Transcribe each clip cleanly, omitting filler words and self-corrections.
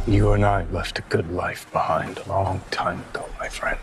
You and I left a good life behind a long time ago, my friend.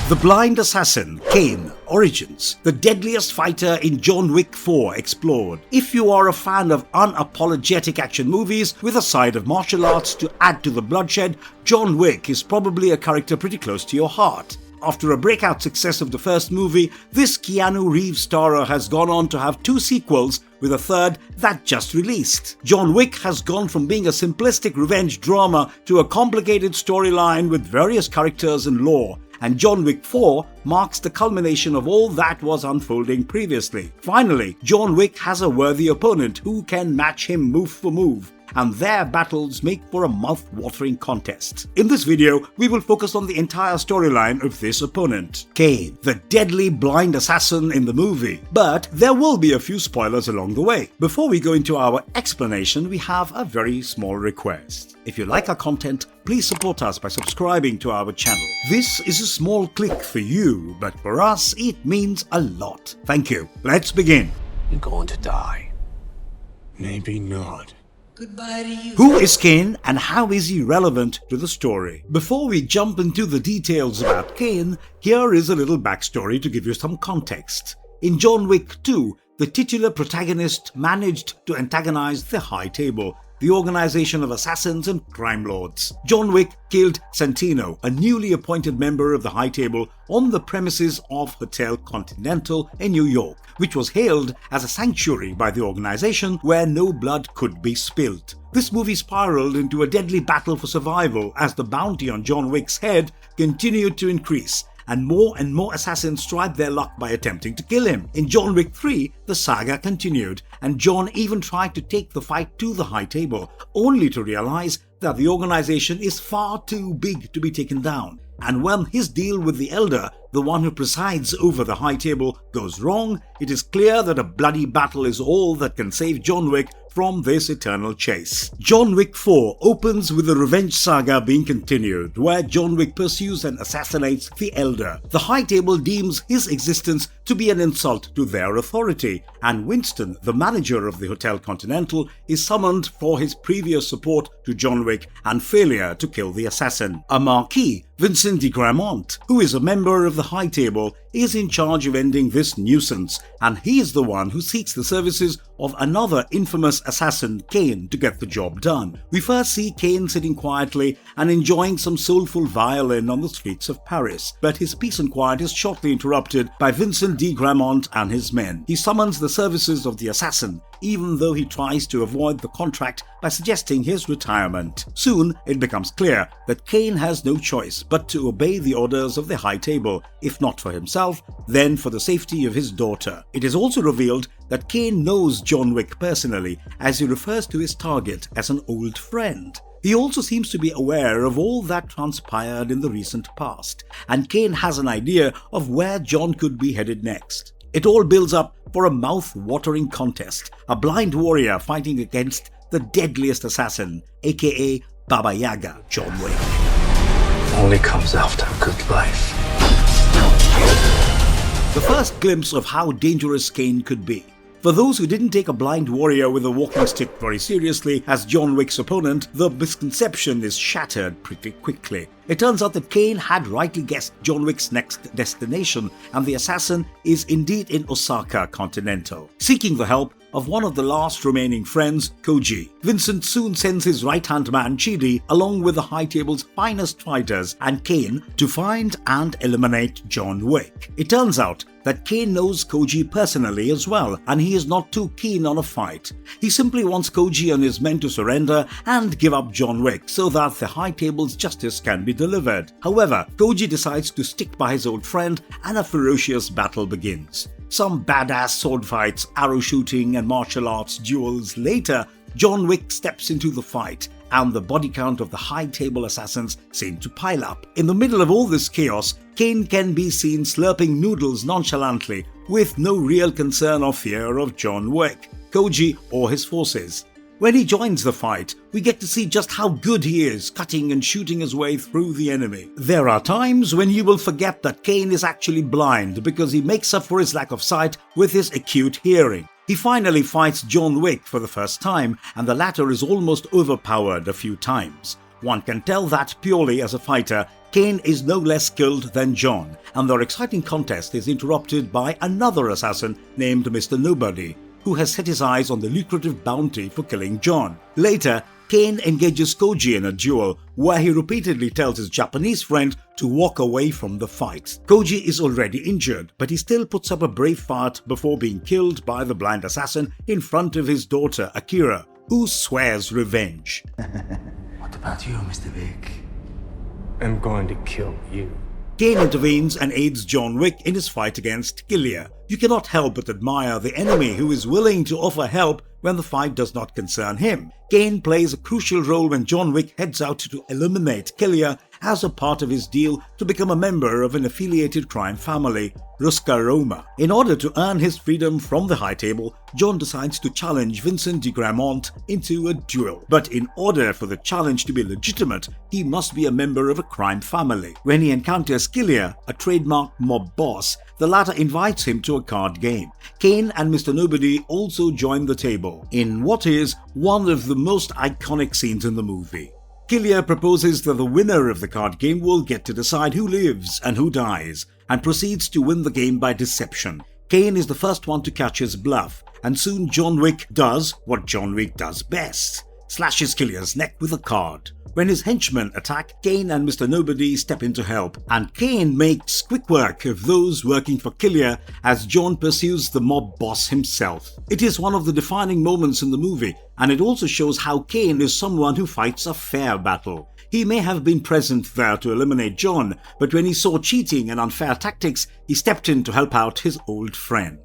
The blind assassin, Caine, Origins, the deadliest fighter in John Wick 4 explored. If you are a fan of unapologetic action movies with a side of martial arts to add to the bloodshed, John Wick is probably a character pretty close to your heart. After a breakout success of the first movie, this Keanu Reeves starer has gone on to have 2 sequels, with a third that just released. John Wick has gone from being a simplistic revenge drama to a complicated storyline with various characters and lore, and John Wick 4 marks the culmination of all that was unfolding previously. Finally, John Wick has a worthy opponent who can match him move for move, and their battles make for a mouth-watering contest. In this video, we will focus on the entire storyline of this opponent, Caine, the deadly blind assassin in the movie. But there will be a few spoilers along the way. Before we go into our explanation, we have a very small request. If you like our content, please support us by subscribing to our channel. This is a small click for you, but for us, it means a lot. Thank you. Let's begin. You're going to die. Maybe not. Goodbye to you. Who is Caine and how is he relevant to the story? Before we jump into the details about Caine, here is a little backstory to give you some context. In John Wick 2, the titular protagonist managed to antagonize the High Table, the organization of assassins and crime lords. John Wick killed Santino, a newly appointed member of the High Table, on the premises of Hotel Continental in New York, which was hailed as a sanctuary by the organization where no blood could be spilled. This movie spiraled into a deadly battle for survival as the bounty on John Wick's head continued to increase, and more assassins tried their luck by attempting to kill him. In John Wick 3, the saga continued, and John even tried to take the fight to the High Table, only to realize that the organization is far too big to be taken down. And when his deal with the Elder, the one who presides over the High Table, goes wrong, it is clear that a bloody battle is all that can save John Wick from this eternal chase. John Wick 4 opens with the revenge saga being continued, where John Wick pursues and assassinates the Elder. The High Table deems his existence to be an insult to their authority, and Winston, the manager of the Hotel Continental, is summoned for his previous support to John Wick and failure to kill the assassin. A Marquis, Vincent de Gramont, who is a member of the High Table, is in charge of ending this nuisance, and he is the one who seeks the services of another infamous assassin, Caine, to get the job done. We first see Caine sitting quietly and enjoying some soulful violin on the streets of Paris, but his peace and quiet is shortly interrupted by Vincent de Gramont and his men. He summons the services of the assassin, even though he tries to avoid the contract by suggesting his retirement. Soon, it becomes clear that Caine has no choice but to obey the orders of the High Table, if not for himself, then for the safety of his daughter. It is also revealed that Caine knows John Wick personally, as he refers to his target as an old friend. He also seems to be aware of all that transpired in the recent past, and Caine has an idea of where John could be headed next. It all builds up for a mouth-watering contest, a blind warrior fighting against the deadliest assassin, aka Baba Yaga, John Wick. Only comes after a good life. The first glimpse of how dangerous Caine could be. For those who didn't take a blind warrior with a walking stick very seriously as John Wick's opponent, the misconception is shattered pretty quickly. It turns out that Caine had rightly guessed John Wick's next destination, and the assassin is indeed in Osaka Continental, seeking the help of one of the last remaining friends, Koji. Vincent soon sends his right-hand man, Chidi, along with the High Table's finest fighters and Caine to find and eliminate John Wick. It turns out that Caine knows Koji personally as well, and he is not too keen on a fight. He simply wants Koji and his men to surrender and give up John Wick so that the High Table's justice can be delivered. However, Koji decides to stick by his old friend and a ferocious battle begins. Some badass sword fights, arrow shooting and martial arts duels later, John Wick steps into the fight, and the body count of the High Table assassins seem to pile up. In the middle of all this chaos, Caine can be seen slurping noodles nonchalantly, with no real concern or fear of John Wick, Koji or his forces. When he joins the fight, we get to see just how good he is, cutting and shooting his way through the enemy. There are times when you will forget that Caine is actually blind because he makes up for his lack of sight with his acute hearing. He finally fights John Wick for the first time, and the latter is almost overpowered a few times. One can tell that purely as a fighter, Caine is no less skilled than John, and their exciting contest is interrupted by another assassin named Mr. Nobody, who has set his eyes on the lucrative bounty for killing John. Later, Caine engages Koji in a duel, where he repeatedly tells his Japanese friend to walk away from the fight. Koji is already injured, but he still puts up a brave fight before being killed by the blind assassin in front of his daughter Akira, who swears revenge. What about you, Mr. Wick? I'm going to kill you. Caine intervenes and aids John Wick in his fight against Giulia. You cannot help but admire the enemy who is willing to offer help when the fight does not concern him. Caine plays a crucial role when John Wick heads out to eliminate Giulia as a part of his deal to become a member of an affiliated crime family, Ruska Roma. In order to earn his freedom from the High Table, John decides to challenge Vincent de Gramont into a duel. But in order for the challenge to be legitimate, he must be a member of a crime family. When he encounters Giulia, a trademark mob boss, the latter invites him to a card game. Caine and Mr. Nobody also join the table, in what is one of the most iconic scenes in the movie. Giulia proposes that the winner of the card game will get to decide who lives and who dies, and proceeds to win the game by deception. Caine is the first one to catch his bluff, and soon John Wick does what John Wick does best: slashes Giulia's neck with a card. When his henchmen attack, Caine and Mr. Nobody step in to help, and Caine makes quick work of those working for Giulia as John pursues the mob boss himself. It is one of the defining moments in the movie, and it also shows how Caine is someone who fights a fair battle. He may have been present there to eliminate John, but when he saw cheating and unfair tactics, he stepped in to help out his old friend.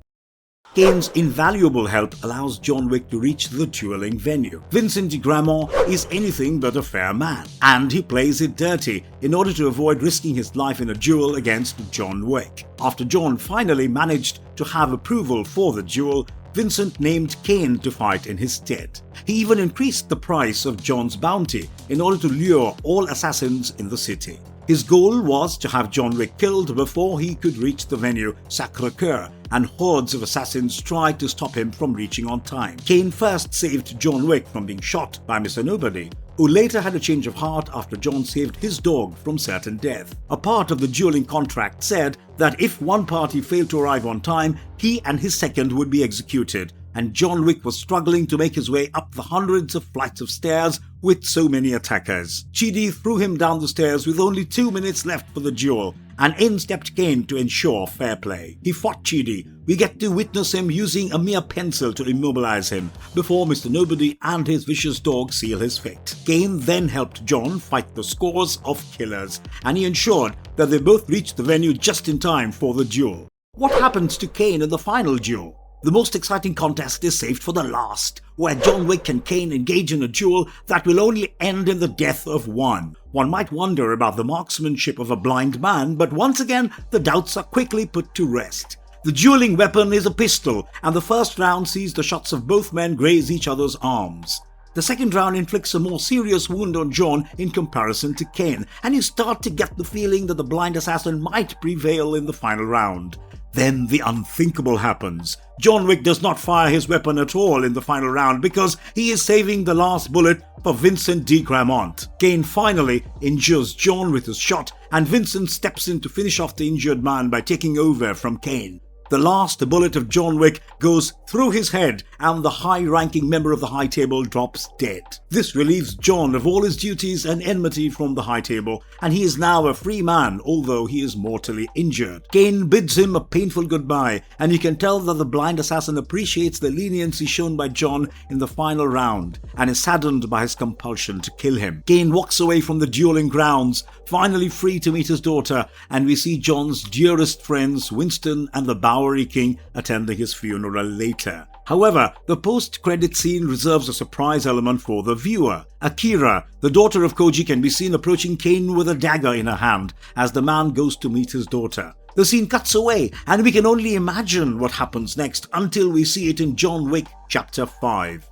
Caine's invaluable help allows John Wick to reach the dueling venue. Vincent de Gramont is anything but a fair man, and he plays it dirty in order to avoid risking his life in a duel against John Wick. After John finally managed to have approval for the duel, Vincent named Caine to fight in his stead. He even increased the price of John's bounty in order to lure all assassins in the city. His goal was to have John Wick killed before he could reach the venue Sacré-Cœur, and hordes of assassins tried to stop him from reaching on time. Caine first saved John Wick from being shot by Mr. Nobody, who later had a change of heart after John saved his dog from certain death. A part of the dueling contract said that if one party failed to arrive on time, he and his second would be executed, and John Wick was struggling to make his way up the hundreds of flights of stairs with so many attackers. Chidi threw him down the stairs with only 2 minutes left for the duel, and in stepped Caine to ensure fair play. He fought Chidi. We get to witness him using a mere pencil to immobilize him, before Mr. Nobody and his vicious dog seal his fate. Caine then helped John fight the scores of killers, and he ensured that they both reached the venue just in time for the duel. What happens to Caine in the final duel? The most exciting contest is saved for the last, where John Wick and Caine engage in a duel that will only end in the death of one. One might wonder about the marksmanship of a blind man, but once again, the doubts are quickly put to rest. The dueling weapon is a pistol, and the first round sees the shots of both men graze each other's arms. The second round inflicts a more serious wound on John in comparison to Caine, and you start to get the feeling that the blind assassin might prevail in the final round. Then the unthinkable happens. John Wick does not fire his weapon at all in the final round because he is saving the last bullet for Vincent de Gramont. Caine finally injures John with his shot, and Vincent steps in to finish off the injured man by taking over from Caine. The last bullet of John Wick goes through his head, and the high-ranking member of the High Table drops dead. This relieves John of all his duties and enmity from the High Table, and he is now a free man, although he is mortally injured. Caine bids him a painful goodbye, and you can tell that the blind assassin appreciates the leniency shown by John in the final round, and is saddened by his compulsion to kill him. Caine walks away from the dueling grounds, finally free to meet his daughter, and we see John's dearest friends, Winston and the Bowery King, attending his funeral later. However, the post-credit scene reserves a surprise element for the viewer. Akira, the daughter of Koji, can be seen approaching Caine with a dagger in her hand as the man goes to meet his daughter. The scene cuts away, and we can only imagine what happens next until we see it in John Wick Chapter 5.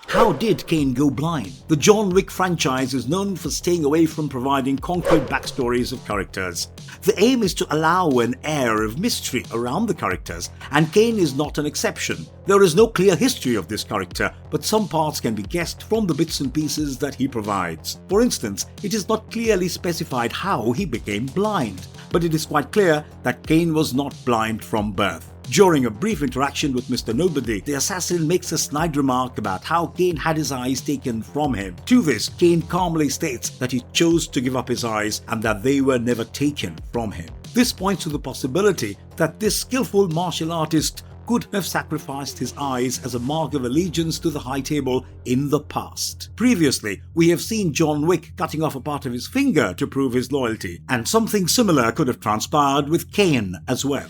How did Kane go blind? The John Wick franchise is known for staying away from providing concrete backstories of characters. The aim is to allow an air of mystery around the characters, and Caine is not an exception. There is no clear history of this character, but some parts can be guessed from the bits and pieces that he provides. For instance, it is not clearly specified how he became blind, but it is quite clear that Caine was not blind from birth. During a brief interaction with Mr. Nobody, the assassin makes a snide remark about how Caine had his eyes taken from him. To this, Caine calmly states that he chose to give up his eyes and that they were never taken from him. This points to the possibility that this skillful martial artist could have sacrificed his eyes as a mark of allegiance to the High Table in the past. Previously, we have seen John Wick cutting off a part of his finger to prove his loyalty, and something similar could have transpired with Caine as well.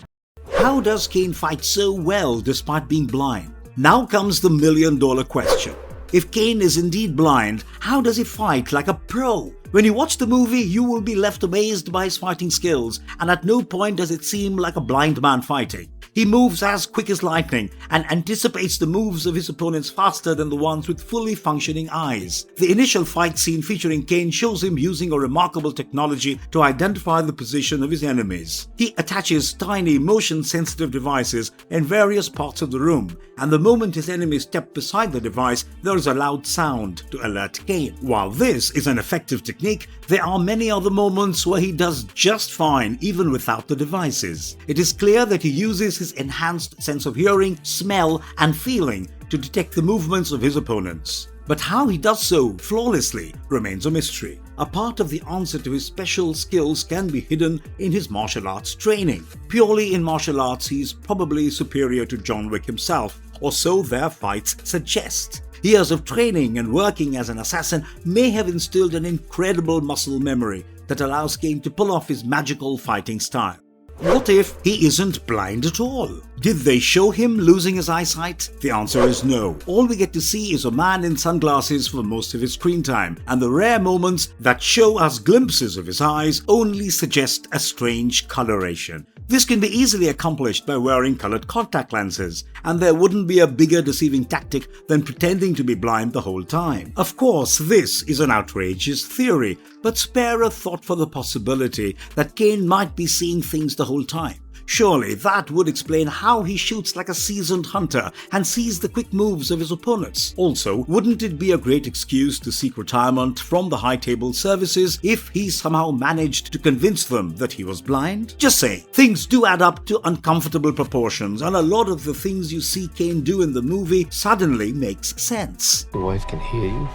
How does Caine fight so well despite being blind? Now comes the million-dollar question. If Caine is indeed blind, how does he fight like a pro? When you watch the movie, you will be left amazed by his fighting skills, and at no point does it seem like a blind man fighting. He moves as quick as lightning and anticipates the moves of his opponents faster than the ones with fully functioning eyes. The initial fight scene featuring Caine shows him using a remarkable technology to identify the position of his enemies. He attaches tiny motion-sensitive devices in various parts of the room, and the moment his enemies step beside the device, there is a loud sound to alert Caine. While this is an effective technique, there are many other moments where he does just fine even without the devices. It is clear that he uses his enhanced sense of hearing, smell, and feeling to detect the movements of his opponents. But how he does so flawlessly remains a mystery. A part of the answer to his special skills can be hidden in his martial arts training. Purely in martial arts, he is probably superior to John Wick himself, or so their fights suggest. Years of training and working as an assassin may have instilled an incredible muscle memory that allows Caine to pull off his magical fighting style. What if he isn't blind at all? Did they show him losing his eyesight? The answer is no. All we get to see is a man in sunglasses for most of his screen time, and the rare moments that show us glimpses of his eyes only suggest a strange coloration. This can be easily accomplished by wearing colored contact lenses, and there wouldn't be a bigger deceiving tactic than pretending to be blind the whole time. Of course, this is an outrageous theory, but spare a thought for the possibility that Caine might be seeing things the whole time. Surely that would explain how he shoots like a seasoned hunter and sees the quick moves of his opponents. Also, wouldn't it be a great excuse to seek retirement from the High Table services if he somehow managed to convince them that he was blind? Just saying, things do add up to uncomfortable proportions, and a lot of the things you see Caine do in the movie suddenly makes sense. Your wife can hear you?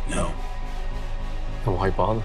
No. Then why bother?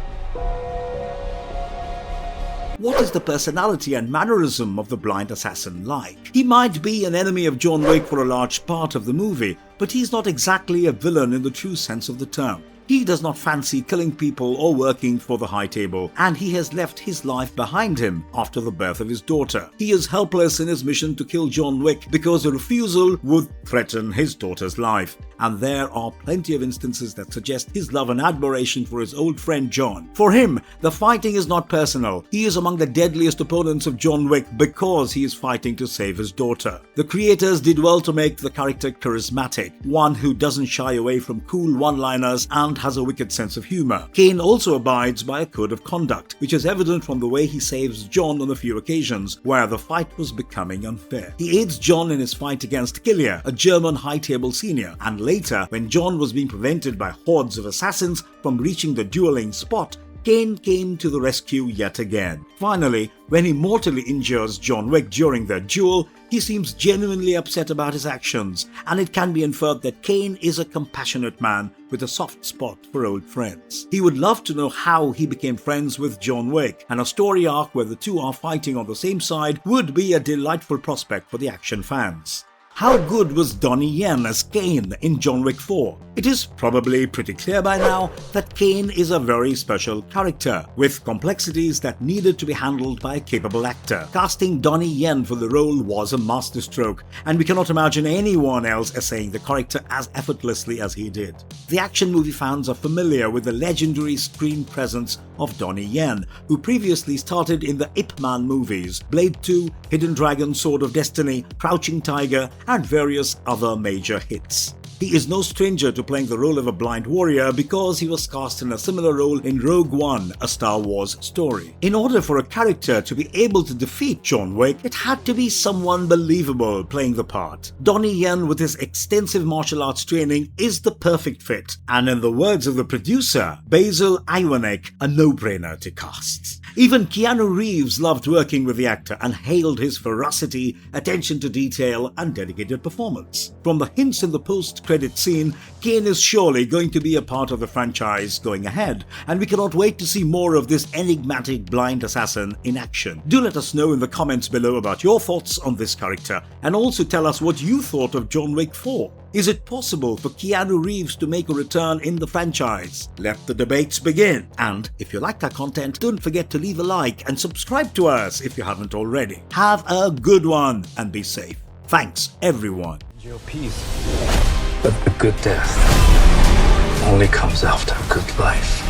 What is the personality and mannerism of the blind assassin like? He might be an enemy of John Wick for a large part of the movie, but he's not exactly a villain in the true sense of the term. He does not fancy killing people or working for the High Table, and he has left his life behind him after the birth of his daughter. He is helpless in his mission to kill John Wick because a refusal would threaten his daughter's life, and there are plenty of instances that suggest his love and admiration for his old friend John. For him, the fighting is not personal. He is among the deadliest opponents of John Wick because he is fighting to save his daughter. The creators did well to make the character charismatic, one who doesn't shy away from cool one-liners and has a wicked sense of humor. Caine also abides by a code of conduct, which is evident from the way he saves John on a few occasions where the fight was becoming unfair. He aids John in his fight against Giulia, a German High Table senior, and later, when John was being prevented by hordes of assassins from reaching the dueling spot, Caine came to the rescue yet again. Finally, when he mortally injures John Wick during their duel, he seems genuinely upset about his actions, and it can be inferred that Caine is a compassionate man with a soft spot for old friends. He would love to know how he became friends with John Wick, and a story arc where the two are fighting on the same side would be a delightful prospect for the action fans. How good was Donnie Yen as Caine in John Wick 4? It is probably pretty clear by now that Caine is a very special character, with complexities that needed to be handled by a capable actor. Casting Donnie Yen for the role was a masterstroke, and we cannot imagine anyone else essaying the character as effortlessly as he did. The action movie fans are familiar with the legendary screen presence of Donnie Yen, who previously started in the Ip Man movies, Blade 2, Hidden Dragon, Sword of Destiny, Crouching Tiger, and various other major hits. He is no stranger to playing the role of a blind warrior because he was cast in a similar role in Rogue One, a Star Wars story. In order for a character to be able to defeat John Wick, it had to be someone believable playing the part. Donnie Yen, with his extensive martial arts training, is the perfect fit, and in the words of the producer, Basil Iwanek, a no-brainer to cast. Even Keanu Reeves loved working with the actor and hailed his ferocity, attention to detail, and dedicated performance. From the hints in the post-credit scene, Caine is surely going to be a part of the franchise going ahead, and we cannot wait to see more of this enigmatic blind assassin in action. Do let us know in the comments below about your thoughts on this character, and also tell us what you thought of John Wick 4. Is it possible for Keanu Reeves to make a return in the franchise? Let the debates begin. And if you liked our content, don't forget to leave a like and subscribe to us if you haven't already. Have a good one and be safe. Thanks, everyone. Your peace. But a good death only comes after a good life.